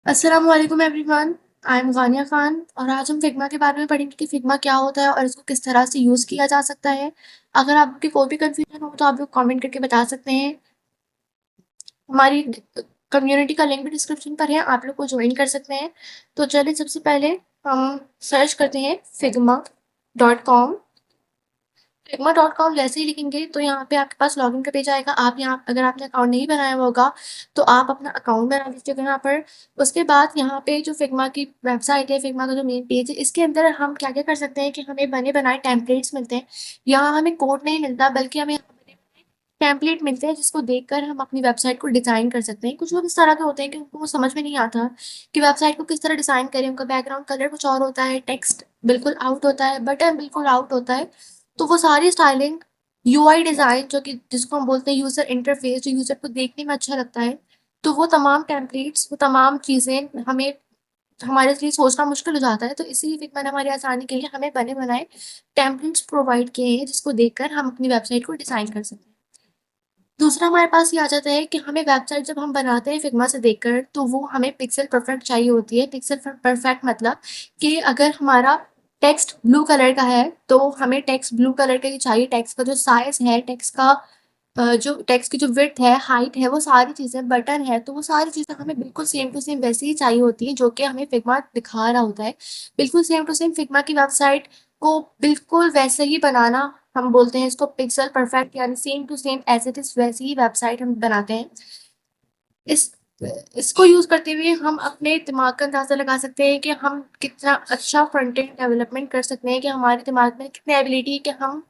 अस्सलाम वालेकुम everyone. I am Ghania Khan और आज हम फिग्मा के बारे में पढ़ेंगे कि फिग्मा क्या होता है और इसको किस तरह से यूज़ किया जा सकता है। अगर आपकी कोई भी कंफ्यूजन हो तो आप लोग कमेंट करके बता सकते हैं। हमारी कम्युनिटी का लिंक भी डिस्क्रिप्शन पर है, आप लोग को ज्वाइन कर सकते हैं। तो चलिए सबसे पहले हम सर्च करते हैं figma.com। फिग्मा.com जैसे ही लिखेंगे तो यहाँ पे आपके पास लॉगिन का पेज आएगा। आप यहाँ अगर आपने अकाउंट नहीं बनाया हुआ होगा तो आप अपना अकाउंट बना लीजिएगा यहाँ पर। उसके बाद यहाँ पे जो फिग्मा की वेबसाइट है, फिग्मा का जो मेन पेज है, इसके अंदर हम क्या क्या कर सकते हैं कि हमें बने बनाए टेम्पलेट्स मिलते हैं। यहाँ हमें कोड नहीं मिलता बल्कि हमें टेम्पलेट मिलते हैं जिसको देखकर हम अपनी वेबसाइट को डिज़ाइन कर सकते हैं। कुछ लोग इस तरह के होते हैं कि उनको वो समझ में नहीं आता कि वेबसाइट को किस तरह डिज़ाइन करें। उनका बैकग्राउंड कलर कुछ और होता है, टेक्स्ट बिल्कुल आउट होता है, बटन बिल्कुल आउट होता है। तो वो सारी स्टाइलिंग, यूआई डिज़ाइन जो कि जिसको हम बोलते हैं यूज़र इंटरफेस, जो यूज़र को देखने में अच्छा लगता है, तो वो तमाम टेम्पलेट्स, वो तमाम चीज़ें हमें हमारे लिए सोचना मुश्किल हो जाता है। तो इसीलिए फिग्मा ने हमारी आसानी के लिए हमें बने बनाए टेम्पलेट्स प्रोवाइड किए हैं जिसको देखकर हम अपनी वेबसाइट को डिज़ाइन कर सकते हैं। दूसरा हमारे पास ये आ जाता है कि हमें वेबसाइट जब हम बनाते हैं फिग्मा से देखकर तो वो हमें पिक्सल परफेक्ट चाहिए होती है। पिक्सल परफेक्ट मतलब कि अगर हमारा टेक्स्ट ब्लू कलर का है तो हमें टेक्स्ट ब्लू कलर का ही चाहिए। टेक्स्ट का जो साइज है, टेक्स्ट का जो टेक्स्ट की जो विड्थ है, हाइट है, वो सारी चीज़ें, बटन है, तो वो सारी चीज़ें हमें बिल्कुल सेम टू सेम वैसी ही चाहिए होती है जो कि हमें फिग्मा दिखा रहा होता है। बिल्कुल सेम टू सेम फिग्मा की वेबसाइट को बिल्कुल वैसे ही बनाना, हम बोलते हैं इसको पिक्सल परफेक्ट, यानी same to same as it is वैसी ही वेबसाइट हम बनाते हैं। इस इसको यूज करते हुए हम अपने दिमाग का अंदाजा लगा सकते हैं कि हम कितना अच्छा फ्रंट एंड डेवलपमेंट कर सकते हैं, कि हमारे दिमाग में कितनी एबिलिटी है कि हम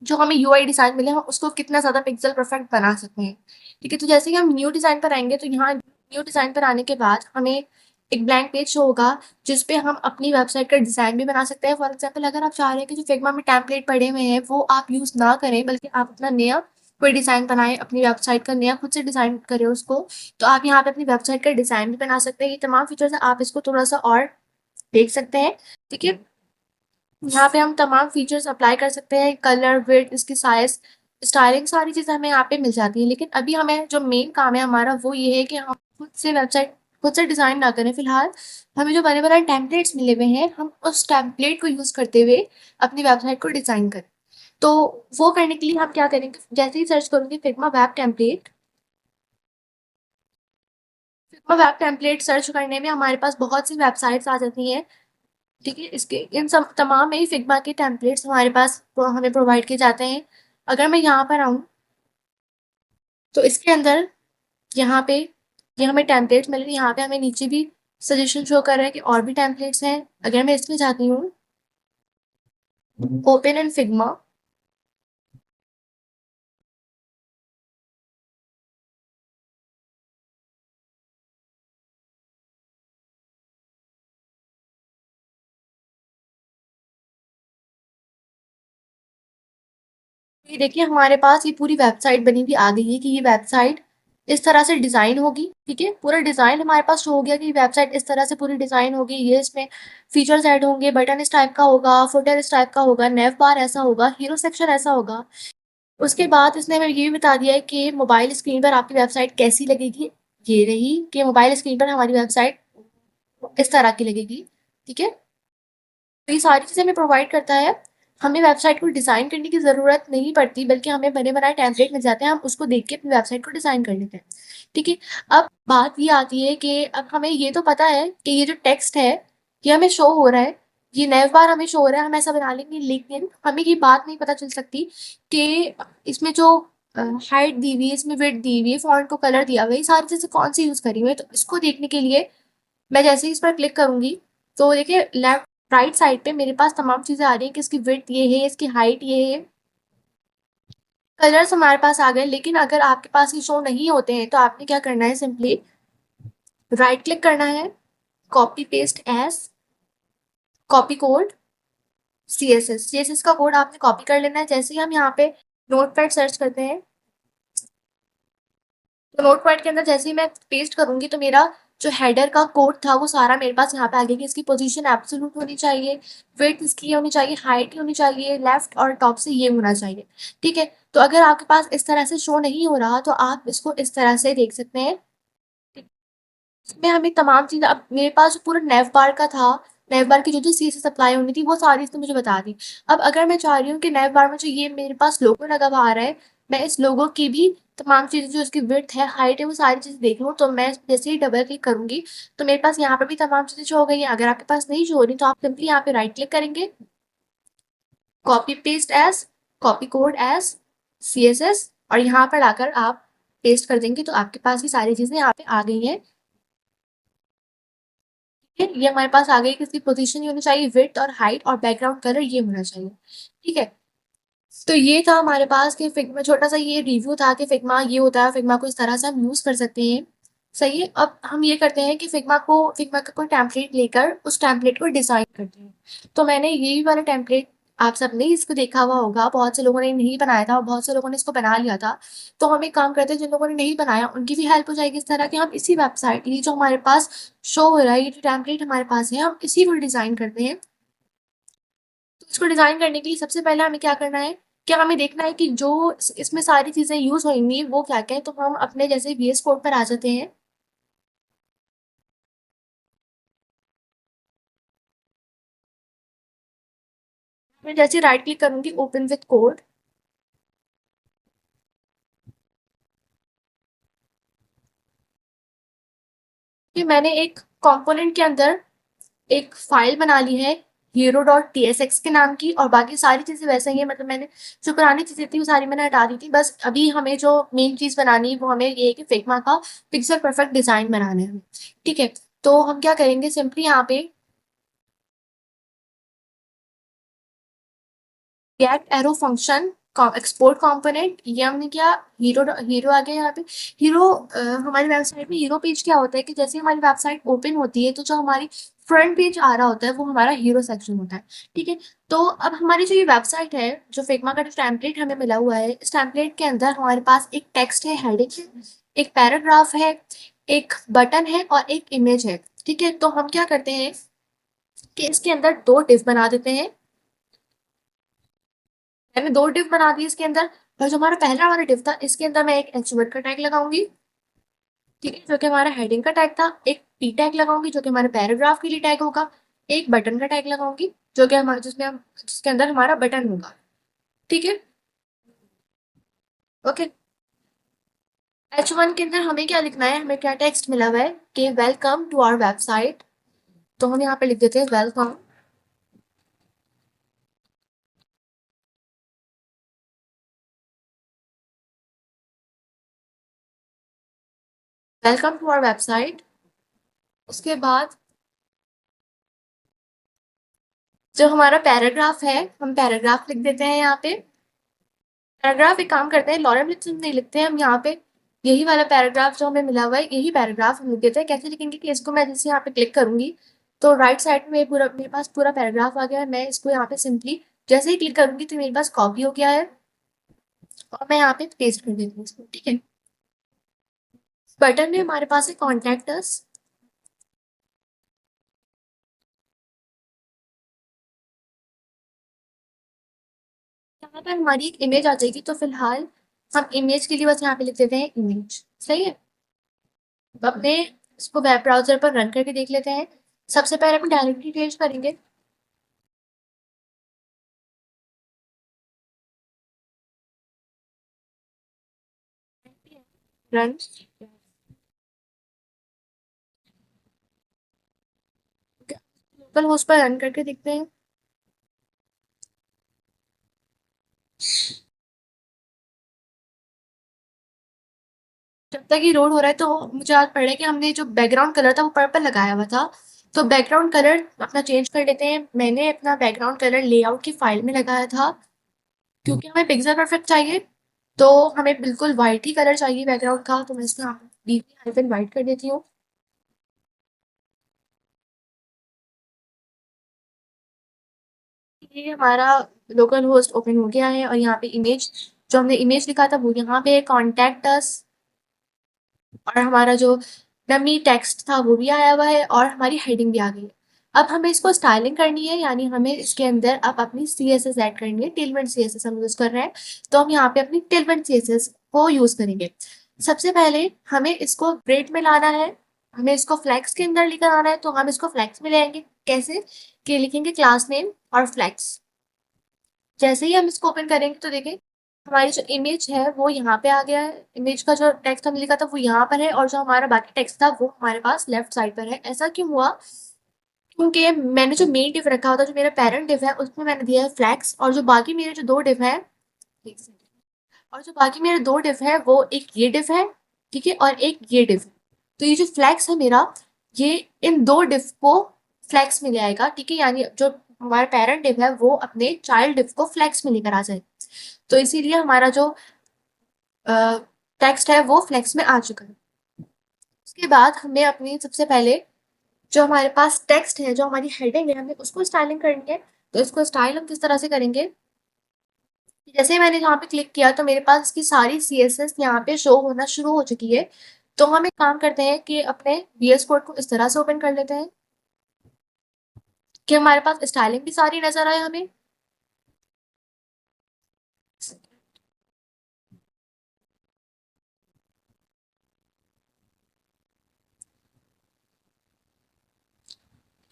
जो हमें यूआई डिजाइन मिले हम उसको कितना ज्यादा पिक्सल परफेक्ट बना सकते हैं। ठीक है, तो जैसे कि हम न्यू डिजाइन पर आएंगे तो यहाँ न्यू डिजाइन पर आने के बाद हमें एक ब्लैंक पेज शो होगा जिसपे हम अपनी वेबसाइट का डिजाइन भी बना सकते हैं। फॉर एग्जाम्पल अगर आप चाह रहे हैं कि जो फिग्मा में टेम्पलेट पड़े हुए हैं वो आप यूज ना करें बल्कि आप अपना नया कोई डिजाइन बनाएं, अपनी वेबसाइट का नया खुद से डिजाइन करें उसको, तो आप यहाँ पे अपनी वेबसाइट का डिजाइन भी बना सकते हैं। ये तमाम फीचर्स आप इसको थोड़ा सा और देख सकते हैं। ठीक है, यहाँ पे हम तमाम फीचर्स अप्लाई कर सकते हैं, कलर, विड्थ, इसकी साइज, स्टाइलिंग, सारी चीज़ें हमें यहाँ पे मिल जाती हैं। लेकिन अभी हमें जो मेन काम है हमारा वो ये है कि हम खुद से वेबसाइट खुद से डिज़ाइन ना करें। फिलहाल हमें जो बने बनाए टेम्पलेट्स मिले हुए हैं हम उस टेम्पलेट को यूज़ करते हुए अपनी वेबसाइट को डिज़ाइन करें। तो वो करने के लिए हम क्या करेंगे, जैसे ही सर्च करूँगी Figma web template, Figma web template search करने में हमारे पास बहुत सी वेबसाइट्स आ जाती हैं। ठीक है, इसके इन सब तमाम में ही फिग्मा के टेम्पलेट्स हमारे पास हमें प्रोवाइड किए जाते हैं। अगर मैं यहाँ पर आऊँ तो इसके अंदर यहाँ पे ये हमें टेम्पलेट्स मिल रहे हैं। यहाँ पे हमें नीचे भी सजेशन शो कर रहा है कि और भी टेम्पलेट्स हैं। अगर मैं इसमें जाती हूँ ओपन एंड फिग्मा, ये देखिए हमारे पास ये पूरी वेबसाइट बनी हुई आ गई है कि ये वेबसाइट इस तरह से डिजाइन होगी। ठीक है, पूरा डिजाइन हमारे पास शो हो गया कि वेबसाइट इस तरह से पूरी डिजाइन होगी। ये इसमें फीचर्स ऐड होंगे, बटन इस टाइप का होगा, फुटर इस टाइप का होगा, नेव बार ऐसा होगा, हीरो सेक्शन ऐसा होगा। उसके बाद इसने हमें ये भी बता दिया है कि मोबाइल स्क्रीन पर आपकी वेबसाइट कैसी लगेगी। ये रही कि मोबाइल स्क्रीन पर हमारी वेबसाइट इस तरह की लगेगी। ठीक है, तो ये सारी चीज़ें हमें प्रोवाइड करता है। हमें वेबसाइट को डिज़ाइन करने की ज़रूरत नहीं पड़ती बल्कि हमें बने बनाए टेम्पलेट मिल जाते हैं, हम उसको देख के अपनी वेबसाइट को डिज़ाइन कर लेते हैं। ठीक है, अब बात ये आती है कि अब हमें ये तो पता है कि ये जो टेक्स्ट है ये हमें शो हो रहा है, ये नैव बार हमें शो हो रहा है, हम ऐसा बना लेंगे, लेकिन हमें ये बात नहीं पता चल सकती कि इसमें जो हाइट दी हुई है, इसमें विड्थ दी हुई है, फॉन्ट को कलर दिया हुआ है, ये सारी चीज़ें कौन सी यूज़ करी हुई है। तो इसको देखने के लिए मैं जैसे ही इस पर क्लिक करूंगी तो देखिए लेफ्ट राइट साइड पे मेरे पास तमाम चीजें आ रही हैं कि इसकी विड्थ ये है, इसकी हाइट ये है, कलर्स हमारे पास आ गए। लेकिन अगर आपके पास ये शो नहीं होते हैं तो आपने क्या करना है, सिंपली राइट क्लिक करना है, copy paste as, copy code, CSS का कोड आपने कॉपी कर लेना है। जैसे ही हम यहाँ पे नोटपैड सर्च करते हैं तो नोटपैड के अंदर जैसे ही मैं पेस्ट करूंगी तो मेरा जो हेडर का कोड था वो सारा मेरे पास यहाँ पे आ गया कि इसकी पोजीशन एब्सोल्यूट होनी चाहिए, विड्थ इसकी ये होनी चाहिए, हाइट होनी चाहिए, लेफ्ट और टॉप से ये होना चाहिए। ठीक है, तो अगर आपके पास इस तरह से शो नहीं हो रहा तो आप इसको इस तरह से देख सकते हैं। इसमें हमें तमाम चीज़ें, अब मेरे पास जो पूरा नेव बार का था, नेव बार की जो सीएसएस अप्लाई होनी थी वो सारी इसने मुझे बता दी। अब अगर मैं चाह रही हूँ कि नेव बार में जो ये मेरे पास लोगो लगा हुआ आ रहा है, मैं इस लोगो की भी तमाम चीज़ें, जो इसकी विड्थ है, हाइट है, वो सारी चीज़ें देख लूँ, तो मैं जैसे ही डबल क्लिक करूँगी तो मेरे पास यहाँ पर भी तमाम चीज़ें शो हो गई हैं। अगर आपके पास नहीं शो हो रही तो आप सिंपली यहाँ पे राइट क्लिक करेंगे, copy paste as, copy code as CSS, और यहाँ पर आकर आप पेस्ट कर देंगे तो आपके पास भी सारी चीज़ें यहाँ पे आ गई हैं। ये हमारे पास आ गई कि इसकी पोजीशन ये होनी चाहिए, विड्थ और हाइट, और बैकग्राउंड कलर ये होना चाहिए। ठीक है, तो ये था हमारे पास कि फिग्मा, छोटा सा ये रिव्यू था कि फिग्मा ये होता है, फिग्मा को इस तरह से हम यूज कर सकते हैं। सही है, अब हम ये करते हैं कि फिग्मा का कोई टेम्पलेट लेकर उस टेम्पलेट को डिजाइन करते हैं। तो मैंने यही वाला टेम्पलेट, आप सबने इसको देखा हुआ होगा, बहुत से लोगों ने नहीं बनाया था और बहुत से लोगों ने इसको बना लिया था। तो हम एक काम करते हैं, जिन लोगों ने नहीं बनाया उनकी भी हेल्प हो जाएगी इस तरह कि हम इसी वेबसाइट, ये जो हमारे पास शो हो रहा है, ये जो टेम्पलेट हमारे पास है, हम इसी को डिजाइन करते हैं। तो इसको डिजाइन करने के लिए सबसे पहले हमें क्या करना है, क्या हमें देखना है कि जो इसमें सारी चीजें यूज होंगी वो क्या क्या है। तो हम अपने जैसे VS कोड पर आ जाते हैं, मैं जैसे राइट क्लिक करूंगी ओपन विथ कोड, कि मैंने एक कंपोनेंट के अंदर एक फाइल बना ली है hero.tsx के नाम की, और बाकी सारी चीजें वैसे ही है, मतलब मैंने जो पुरानी चीजें थी वो सारी मैंने हटा दी थी। बस अभी हमें जो मेन चीज बनानी है वो हमें ये है कि फिग्मा का पिक्सल परफेक्ट डिजाइन बनाना है हमें। ठीक है, तो हम क्या करेंगे, सिंपली यहाँ पे get arrow function export component, ये हमने किया। हीरो हीरो आ गया यहाँ पे। हीरो, हमारी वेबसाइट में हीरो पेज क्या होता है कि जैसे हमारी वेबसाइट ओपन होती है तो जो हमारी फ्रंट पेज आ रहा होता है वो हमारा हीरो सेक्शन होता है। ठीक है, तो अब हमारी जो ये वेबसाइट है, जो फिग्मा का जो टेम्पलेट हमें मिला हुआ है, इस टेम्पलेट के अंदर हमारे पास एक टेक्स्ट है, हेडिंग है, एक पैराग्राफ है, एक बटन है और एक इमेज है। ठीक है, तो हम क्या करते हैं कि इसके अंदर दो डिव बना देते हैं। मैंने दो डिव बना दिए इसके अंदर, और जो हमारा पहला वाला डिव था इसके अंदर मैं एक एचवर्ड का टैग लगाऊंगी। ठीक है, जो कि हमारा हेडिंग का टैग था। एक पी टैग लगाऊंगी जो कि हमारे पैराग्राफ के लिए टैग होगा। एक बटन का टैग लगाऊंगी जो कि हमारे, जिसके अंदर हमारा बटन होगा। ठीक है, ओके। H1 के अंदर हमें क्या लिखना है, हमें क्या टेक्स्ट मिला हुआ है कि वेलकम टू आवर वेबसाइट, तो हम यहाँ पे लिख देते हैं welcome. Welcome to our website. उसके बाद जो हमारा पैराग्राफ है, हम पैराग्राफ लिख देते हैं यहाँ पे। पैराग्राफ एक काम करते हैं, लॉरेम लिप्सन नहीं लिखते हैं हम यहाँ पे, यही वाला पैराग्राफ जो हमें मिला हुआ है यही पैराग्राफ हम लिख देते हैं। कैसे लिखेंगे कि इसको मैं जैसे यहाँ पे क्लिक करूंगी तो राइट साइड में पूरा मेरे पास पूरा पैराग्राफ आ गया है। मैं इसको यहाँ पे सिंपली जैसे ही क्लिक करूंगी तो मेरे पास कॉपी हो गया है, और मैं यहाँ पे पेस्ट कर देती हूँ इसको। ठीक है, बटन में हमारे पास है कॉन्टेक्ट अस। यहाँ पर हमारी एक इमेज आ जाएगी, तो फिलहाल हम इमेज के लिए बस यहाँ पे लिख देते हैं इमेज। सही है, अब अपने इसको वेब ब्राउजर पर रन करके देख लेते हैं। सबसे पहले हम डायरेक्टली चेंज करेंगे, रन लोकल होस्ट पर रन करके देखते हैं। जब तक ये लोड हो रहा है तो मुझे याद पड़ रहा है कि हमने जो बैकग्राउंड कलर था वो पर्पल लगाया हुआ था। तो बैकग्राउंड कलर अपना चेंज कर लेते हैं। मैंने अपना बैकग्राउंड कलर लेआउट की फाइल में लगाया था, क्योंकि हमें पिक्सल परफेक्ट चाहिए तो हमें बिल्कुल वाइट ही कलर चाहिए बैकग्राउंड का। तो मैं इसका डीपी हाइफन वाइट कर देती हूँ। ये हमारा लोकल होस्ट ओपन हो गया है, और यहाँ पे इमेज, जो हमने इमेज लिखा था वो यहाँ पे कॉन्टेक्ट अस, और हमारा जो डमी टेक्स्ट था वो भी आया हुआ है, और हमारी हेडिंग भी आ गई है। अब हमें इसको स्टाइलिंग करनी है, यानी हमें इसके अंदर अब अपनी CSS ऐड करनी है। टेलमेंट CSS हम यूज कर रहे हैं, तो हम यहाँ पे अपनी टेलमेंट CSS को यूज करेंगे। सबसे पहले हमें इसको ग्रेड में लाना है। हमें इसको फ्लेक्स के अंदर लेकर आना है, तो हम इसको फ्लेक्स में ले आएंगे। कैसे? कि लिखेंगे क्लास नेम और फ्लेक्स। जैसे ही हम इसको ओपन करेंगे तो देखें हमारी जो इमेज है वो यहाँ पे आ गया है। इमेज का जो टेक्स्ट हमने लिखा था वो यहाँ पर है, और जो हमारा बाकी टेक्स्ट था वो हमारे पास लेफ्ट साइड पर है। ऐसा क्यों हुआ? क्योंकि मैंने जो मेन डिव रखा होता, जो मेरा पेरेंट डिव है, उसमें मैंने दिया है फ्लैक्स, और जो बाकी मेरे जो दो डिव है, एक सेकंड, और जो बाकी मेरे दो डिव है वो एक ये डिव है, ठीक है, और एक ये डिव है। तो ये जो फ्लैक्स है मेरा, ये इन दो डिव को फ्लैक्स में ले आएगा, ठीक है, यानी जो हमारा पेरेंट डिव है वो अपने चाइल्ड डिव को फ्लैक्स में लेकर आ जाए। तो इसीलिए हमारा जो टेक्स्ट है वो फ्लेक्स में आ चुका है। उसके बाद हमें अपनी सबसे पहले जो हमारे पास टेक्स्ट है, जो हमारी हेडिंग है, हमें उसको स्टाइलिंग करेंगे। तो इसको स्टाइल हम किस तरह से करेंगे? जैसे मैंने यहाँ पे क्लिक किया तो मेरे पास इसकी सारी CSS यहाँ पे शो होना शुरू हो चुकी है। तो हम एक काम करते हैं कि अपने VS कोड को इस तरह से ओपन कर लेते हैं कि हमारे पास स्टाइलिंग भी सारी नजर आए हमें।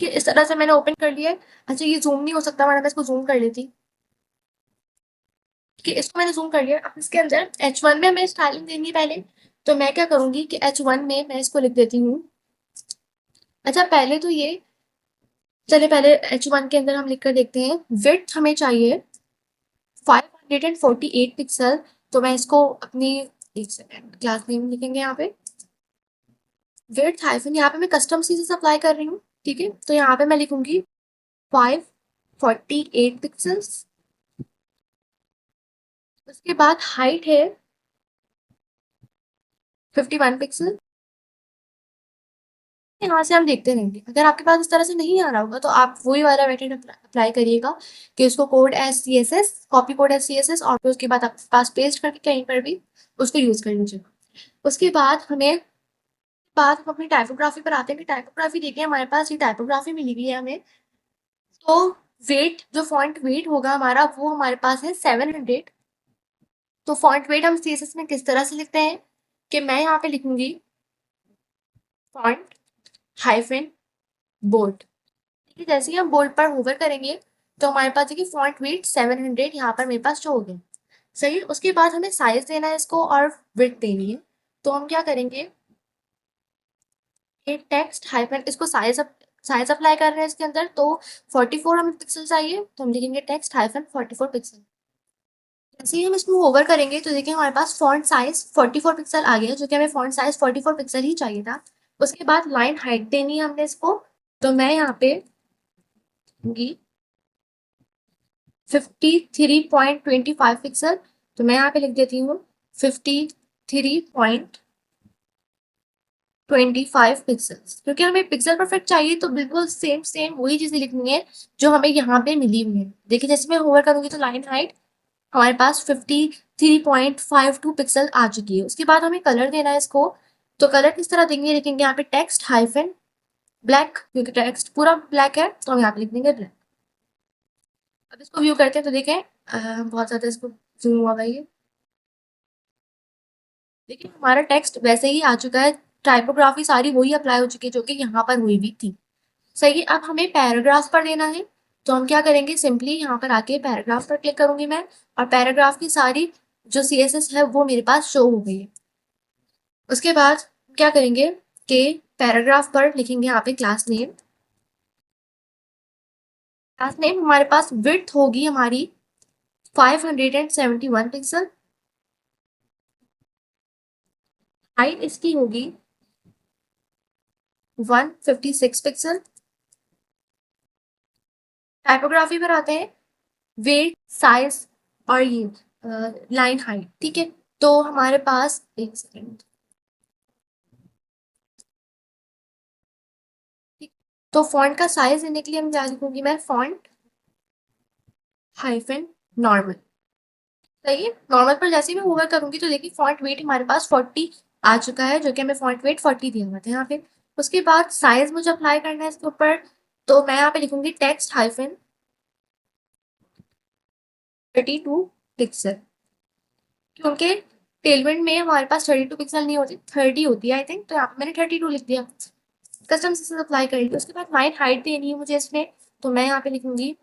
कि इस तरह से मैंने ओपन कर लिया है। अच्छा, ये जूम नहीं हो सकता, मैं इसको जूम कर लेती। कि इसको मैंने जूम कर लिया। अब इसके अंदर H1 में हमें स्टाइलिंग देनी है पहले। तो मैं क्या करूंगी कि H1 में मैं इसको लिख देती हूँ। अच्छा, पहले तो ये, चलिए पहले H1 के अंदर हम लिख कर देखते हैं। विड्थ हमें चाहिए 548 पिक्सल। तो मैं इसको अपनी, एक सेकेंड, क्लास नेम लिखेंगे यहाँ पे विड्थ हाइफन, यहाँ पे मैं कस्टम सीरीज अप्लाई कर रही हूँ, ठीक है। तो यहाँ पे मैं लिखूंगी 548 पिक्सल्स। उसके बाद हाइट है 51 पिक्सल। यहाँ से हम देखते रहेंगे। अगर आपके पास इस तरह से नहीं आ रहा होगा तो आप वही वाला मेथड अप्लाई करिएगा कि उसको code as CSS, copy code as CSS, और फिर उसके बाद आपके पास पेस्ट करके कहीं पर भी उसको यूज कर लीजिएगा। उसके बाद हम अपनी टाइपोग्राफी पर आते हैं कि टाइपोग्राफी देखिए हमारे पास ये टाइपोग्राफी मिली हुई है हमें। तो वेट, जो फॉन्ट वेट होगा हमारा, वो हमारे पास है 700। तो फॉन्ट वेट हम CSS में किस तरह से लिखते हैं कि मैं यहाँ पे लिखूंगी फॉन्ट हाइफन बोल्ड। ठीक है, जैसे ही हम बोल्ड पर होवर करेंगे तो हमारे पास देखिए फॉन्ट वेट 700 यहाँ पर मेरे पास शो हो गया। सही। उसके बाद हमें साइज देना है इसको और विड्थ देनी है। तो हम क्या करेंगे, ये टेक्स्ट हाइफन, इसको साइज अप्लाई कर रहे हैं इसके अंदर। तो 44 हमें पिक्सल चाहिए, तो हम लिखेंगे टेक्स्ट हाइफन 44 पिक्सल। जैसे ही हम इसमें होवर करेंगे तो देखिए हमारे पास फॉन्ट साइज 44 पिक्सल आ गया, जो कि हमें फॉन्ट साइज 44 पिक्सल ही चाहिए था। उसके बाद लाइन हाइट देनी है हमने इसको। तो मैं यहाँ पे दूंगी 53.25 पिक्सल। तो मैं यहाँ पे लिख देती हूँ 53.25 पिक्सल्स, क्योंकि हमें पिक्सल परफेक्ट चाहिए। तो बिल्कुल सेम सेम वही चीजें लिखनी है जो हमें यहाँ पे मिली हुई है। देखिए जैसे मैं होवर करूंगी तो लाइन हाइट हमारे पास 53.52 पिक्सल आ चुकी है। उसके बाद हमें कलर देना है इसको। तो कलर किस तरह देंगे, लिखेंगे यहाँ पे टेक्स्ट हाइफन ब्लैक, क्योंकि टेक्स्ट पूरा ब्लैक है तो हम यहाँ पे लिख देंगे ब्लैक। अब इसको व्यू करते हैं तो देखें बहुत ज्यादा इसको जूम हुआ हुआ है ये। देखिए हमारा टेक्स्ट वैसे ही आ चुका है। टाइपोग्राफी सारी वही अप्लाई हो चुकी है जो कि यहाँ पर हुई भी थी। सही है। अब हमें पैराग्राफ पर देना है। तो हम क्या करेंगे, सिंपली यहाँ पर आके पैराग्राफ पर क्लिक करूंगी मैं, और पैराग्राफ की सारी जो CSS है वो मेरे पास शो हो गई है। उसके बाद क्या करेंगे कि पैराग्राफ पर लिखेंगे यहाँ पे क्लास नेम। क्लास नेम हमारे पास विड्थ होगी हमारी 571 पिक्सल। हाइट इसकी होगी 156 पिक्सल। टाइपोग्राफी पर आते हैं, वेट, साइज और ये लाइन हाइट, ठीक है। तो हमारे पास, एक सेकेंड, ठीक। तो फॉन्ट का साइज देने के लिए हम क्या लिखूंगी मैं, फॉन्ट हाइफन नॉर्मल। सही है। नॉर्मल पर जैसे ही मैं होवर करूंगी तो देखिए फॉन्ट वेट हमारे पास 40 आ चुका है, जो कि हमें फॉन्ट वेट 40 दिया हुआ था यहाँ पे। उसके बाद साइज मुझे अप्लाई करना है इसके ऊपर। तो मैं यहाँ पे लिखूंगी टेक्स्ट हाइफन 32 पिक्सल, क्योंकि टेलविंड में हमारे पास 32 पिक्सल नहीं होती, 30 होती है आई थिंक, तो यहाँ पे मैंने 32 लिख दिया। कस्टम से अप्लाई करेंगे, उसके बाद लाइन हाइट देनी है मुझे इसमें, तो मैं यहाँ पे लिखूंगी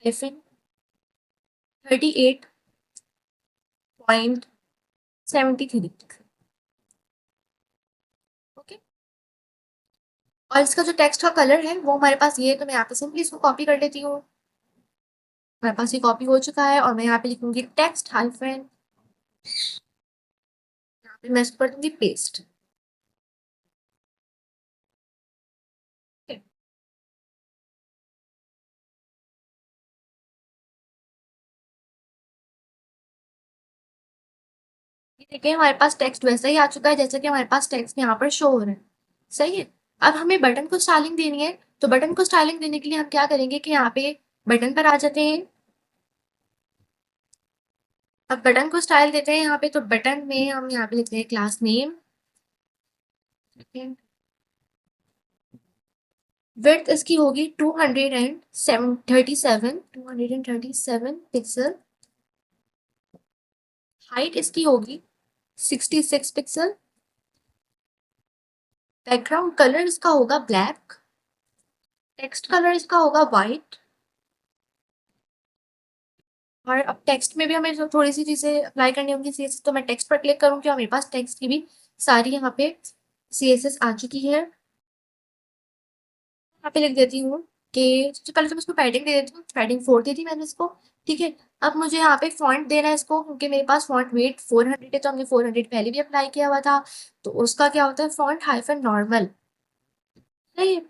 38.73। ओके, और इसका जो टेक्स्ट का कलर है वो हमारे पास ये है, तो मैं यहाँ पे सिंपली इसको कॉपी कर लेती हूँ। मेरे पास ये कॉपी हो चुका है, और मैं यहाँ पे लिखूंगी टेक्स्ट हाइफन, यहाँ पे मैं इसको कर दूंगी पेस्ट। देखिए हमारे पास टेक्स्ट वैसा ही आ चुका है जैसे कि हमारे पास टेक्स्ट यहाँ पर शो हो रहा है। सही है। अब हमें बटन को स्टाइलिंग देनी है, तो बटन को स्टाइलिंग देने के लिए हम क्या करेंगे कि यहाँ पे बटन पर आ जाते हैं। अब बटन को स्टाइल देते हैं यहाँ पे, तो बटन में हम यहाँ पे लिखते हैं क्लास नेम, विड्थ इसकी होगी 237 पिक्सल, हाइट इसकी होगी 66 पिक्सल, बैकग्राउंड कलर इसका होगा ब्लैक, टेक्स्ट कलर इसका होगा व्हाइट। और अब टेक्स्ट में भी हमें जो थोड़ी सी चीजें अप्लाई करनी होंगी सीएसएस, तो मैं टेक्स्ट पर क्लिक करूंगी और मेरे पास टेक्स्ट की भी सारी यहाँ पे सीएसएस आ चुकी है। यहाँ पे लिख देती हूँ कि सबसे पहले तो मैं इसको पैडिंग दे देती हूँ, पैडिंग 4 दी थी मैंने इसको। ठीक है, अब मुझे यहाँ पे फॉन्ट देना है इसको, क्योंकि मेरे पास फॉन्ट वेट 400 है, तो हमने 400 पहले भी अप्लाई किया हुआ था, तो उसका क्या होता है फॉन्ट हाइफन नॉर्मल। सही है।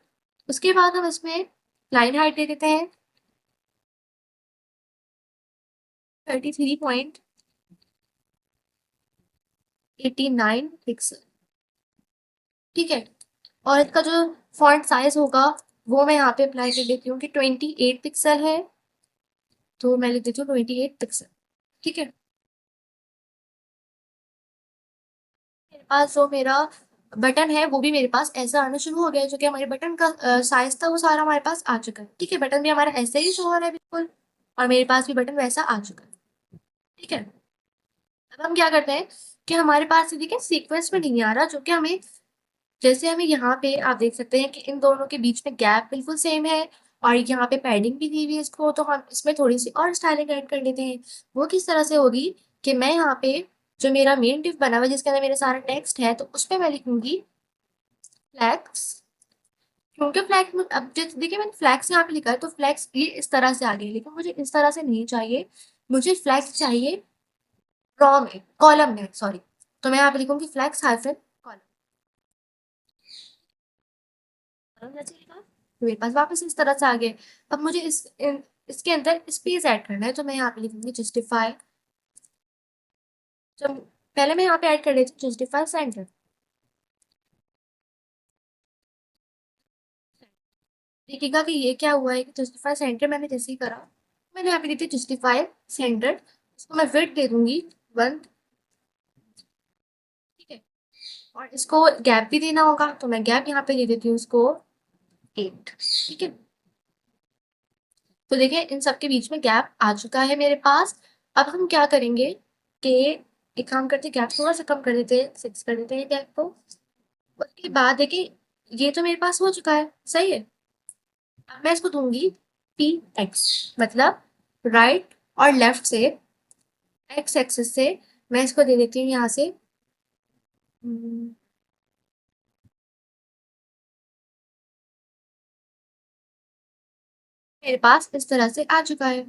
उसके बाद हम इसमें लाइन हाइट दे देते हैं 33.89 पिक्सल। ठीक है, और इसका जो फॉन्ट साइज होगा वो मैं यहाँ पे अप्लाई कर देती हूँ कि 28 पिक्सल है, तो मैं लिख देती हूँ 28 पिक्सल। ठीक है, मेरे पास जो मेरा बटन है वो भी मेरे पास ऐसा आना शुरू हो गया है, जो कि हमारे बटन का साइज था वो सारा हमारे पास आ चुका है। ठीक है, बटन भी हमारा ऐसे ही शो हो रहा है बिल्कुल, और मेरे पास भी बटन वैसा आ चुका है। ठीक है, अब हम क्या करते हैं कि हमारे पास ये देखिए सीक्वेंस में नहीं आ रहा, जो कि हमें जैसे हमें यहाँ पे आप देख सकते हैं कि इन दोनों के बीच में गैप बिल्कुल सेम है, और यहाँ पे पैडिंग भी दी हुई है इसको, तो हम इसमें थोड़ी सी और स्टाइलिंग ऐड कर लेते हैं। वो किस तरह से होगी कि मैं यहाँ पे जो मेरा मेन डिव बना हुआ है जिसके अंदर मेरा सारा टेक्स्ट है, तो उस पर मैं लिखूंगी फ्लैक्स। क्योंकि फ्लैक्स अब जैसे देखिए मैंने फ्लैक्स यहाँ पे लिखा है, तो फ्लैक्स ये इस तरह से आ गई, लेकिन मुझे इस तरह से नहीं चाहिए, मुझे फ्लैक्स चाहिए रॉ में, कॉलम में, सॉरी। तो मैं यहाँ पे लिखूंगी फ्लैक्स हाइफन कॉलम, जैसे लिखा तो मेरे पास वापस इस तरह से आ गए। अब मुझे इसके अंदर स्पेस ऐड करना है, तो मैं यहाँ पे लिखूंगी जस्टिफाई, तो पहले मैं यहाँ पे ऐड कर लेती हूँ जस्टिफाई सेंटर। देखिएगा कि ये क्या हुआ है कि जस्टिफाई सेंटर मैंने जैसे ही करा, मैंने यहाँ पे दी थी जस्टिफाई सेंटर, इसको मैं विड्थ दे दूंगी 1। ठीक है, और इसको गैप भी देना होगा, तो मैं गैप यहाँ पे दे देती हूँ इसको 8। ठीक है, तो देखिए इन सबके बीच में गैप आ चुका है मेरे पास। अब हम क्या करेंगे कि एक काम करते हैं, गैप थोड़ा सा कम कर देते हैं, 6 कर देते हैं गैप को। उसके बाद देखिए ये तो मेरे पास हो चुका है, सही है। अब मैं इसको दूंगी पी एक्स, मतलब राइट और लेफ्ट से, एक्स एक्सिस से मैं इसको दे देती हूँ यहाँ से मेरे पास इस तरह से आ चुका है।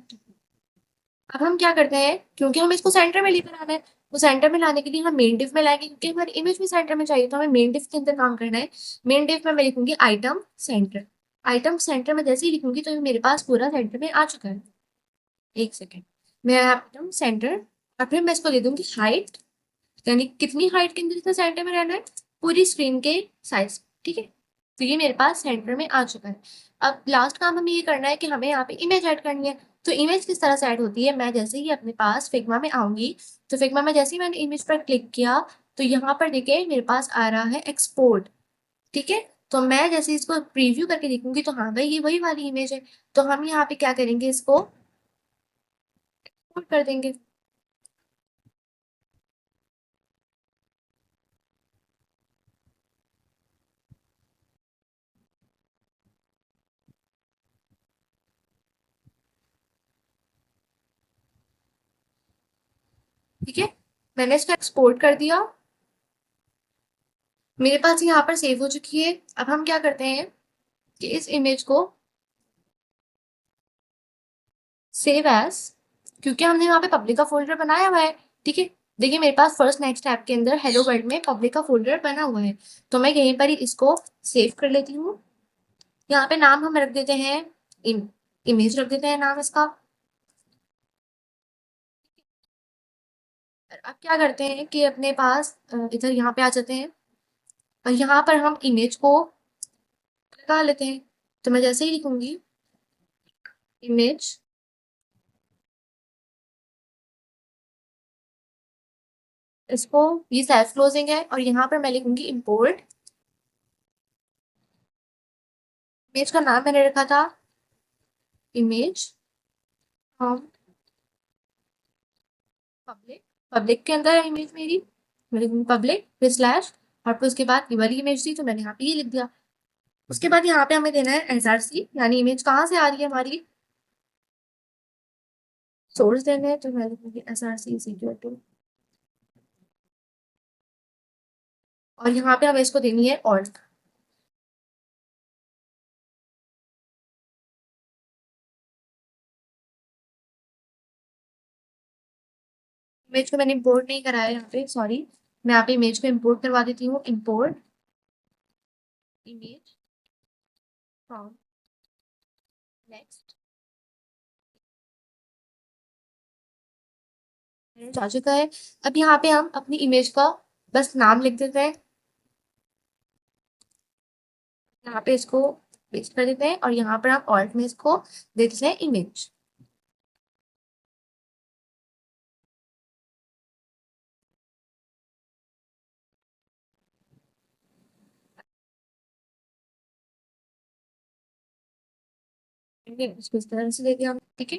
अब हम क्या करते हैं, क्योंकि हमें इसको सेंटर में लेकर आना है, तो सेंटर में लाने के लिए हम मेन डिव में लाएंगे, क्योंकि हमारी इमेज भी सेंटर में चाहिए, तो हमें मेन डिव के अंदर काम करना है। मेन डिव में मैं लिखूंगी आइटम सेंटर, आइटम सेंटर में जैसे ही लिखूंगी तो ये मेरे पास पूरा सेंटर में आ चुका है। एक सेकेंड, मैं आइटम सेंटर, और फिर मैं इसको दे दूंगी हाइट, यानी कितनी हाइट के अंदर इसमें सेंटर में रहना है, पूरी स्क्रीन के साइज। ठीक है, तो ये मेरे पास सेंटर में आ चुका है। अब लास्ट काम हमें ये करना है कि हमें यहाँ पे इमेज ऐड करनी है। तो इमेज किस तरह से ऐड होती है, मैं जैसे ही अपने पास फिग्मा में आऊंगी, तो फिग्मा में जैसे ही मैंने इमेज पर क्लिक किया, तो यहाँ पर देखिए मेरे पास आ रहा है एक्सपोर्ट। ठीक है, तो मैं जैसे इसको प्रीव्यू करके देखूंगी, तो हाँ भाई ये वही वाली इमेज है, तो हम यहाँ पे क्या करेंगे, इसको एक्सपोर्ट कर देंगे। ठीक है, मैंने इसको एक्सपोर्ट कर दिया, मेरे पास यहाँ पर सेव हो चुकी है। अब हम क्या करते हैं कि इस इमेज को सेव एज, क्योंकि हमने वहाँ पे पब्लिक का फोल्डर बनाया हुआ है। ठीक है, देखिए मेरे पास फर्स्ट नेक्स्ट ऐप के अंदर हेलो वर्ल्ड में पब्लिक का फोल्डर बना हुआ है, तो मैं यहीं पर ही इसको सेव कर लेती हूँ। यहाँ पे नाम हम रख देते हैं इमेज रख देते हैं नाम इसका। अब क्या करते हैं कि अपने पास इधर यहाँ पे आ जाते हैं और यहाँ पर हम इमेज को लगा लेते हैं। तो मैं जैसे ही लिखूंगी इमेज, इसको, ये सेल्फ क्लोजिंग है और यहाँ पर मैं लिखूंगी इंपोर्ट। इमेज का नाम मैंने रखा था इमेज फ्रॉम पब्लिक, पब्लिक के अंदर है इमेज मेरी, मैं लिखूंगी पब्लिक फिर स्लैश और फिर उसके बाद ये वाली इमेज थी तो मैंने यहाँ पे ये लिख दिया। उसके बाद यहाँ पे हमें देना है एसआरसी, यानी इमेज कहाँ से आ रही है हमारी, सोर्स देना है, तो मैं लिखूंगी एसआरसी इज इक्वल टू, और यहाँ पे हमें इसको देनी है और इमेज को मैंने इंपोर्ट नहीं कराया यहाँ पे, सॉरी, मैं यहाँ पे इमेज को इंपोर्ट करवा देती हूँ। इंपोर्ट इमेज फ्रॉम नेक्स्ट आ चुका है। अब यहाँ पे हम अपनी इमेज का बस नाम लिख देते हैं, यहाँ पे इसको पेस्ट कर देते हैं और यहाँ पर आप ऑल्ट में इसको दे देते हैं इमेज। इसको इस तरह से दे दिया हमने, ठीक है।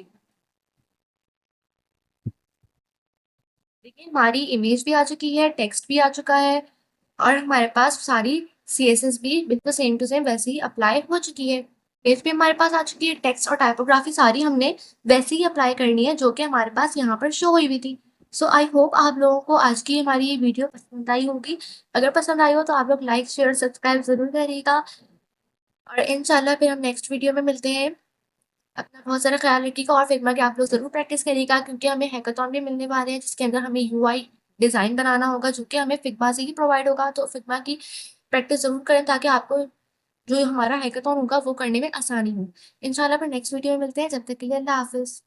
देखिए हमारी इमेज भी आ चुकी है, टेक्स्ट भी आ चुका है और हमारे पास सारी सीएसएस भी बिल्कुल सेम टू सेम वैसे ही अप्लाई हो चुकी है। पेज भी हमारे पास आ चुकी है, टेक्स्ट और टाइपोग्राफी सारी हमने वैसे ही अप्लाई करनी है जो कि हमारे पास यहाँ पर शो हुई हुई थी। सो आई होप आप लोगों को आज की हमारी ये वीडियो पसंद आई होगी। अगर पसंद आई हो तो आप लोग लाइक शेयर सब्सक्राइब जरूर करिएगा और इंशाल्लाह फिर हम नेक्स्ट वीडियो में मिलते हैं। अपना बहुत सारा ख्याल रखिएगा और फिग्मा की आप लोग ज़रूर प्रैक्टिस करिएगा, क्योंकि हमें हैकाथॉन भी मिलने वाले हैं जिसके अंदर हमें यूआई डिज़ाइन बनाना होगा जो कि हमें फिग्मा से ही प्रोवाइड होगा। तो फिग्मा की प्रैक्टिस ज़रूर करें ताकि आपको जो हमारा हैकाथॉन होगा वो करने में आसानी हो। इंशाल्लाह फिर नेक्स्ट वीडियो में मिलते हैं, जब तक के लिए अल्लाह हाफिज़।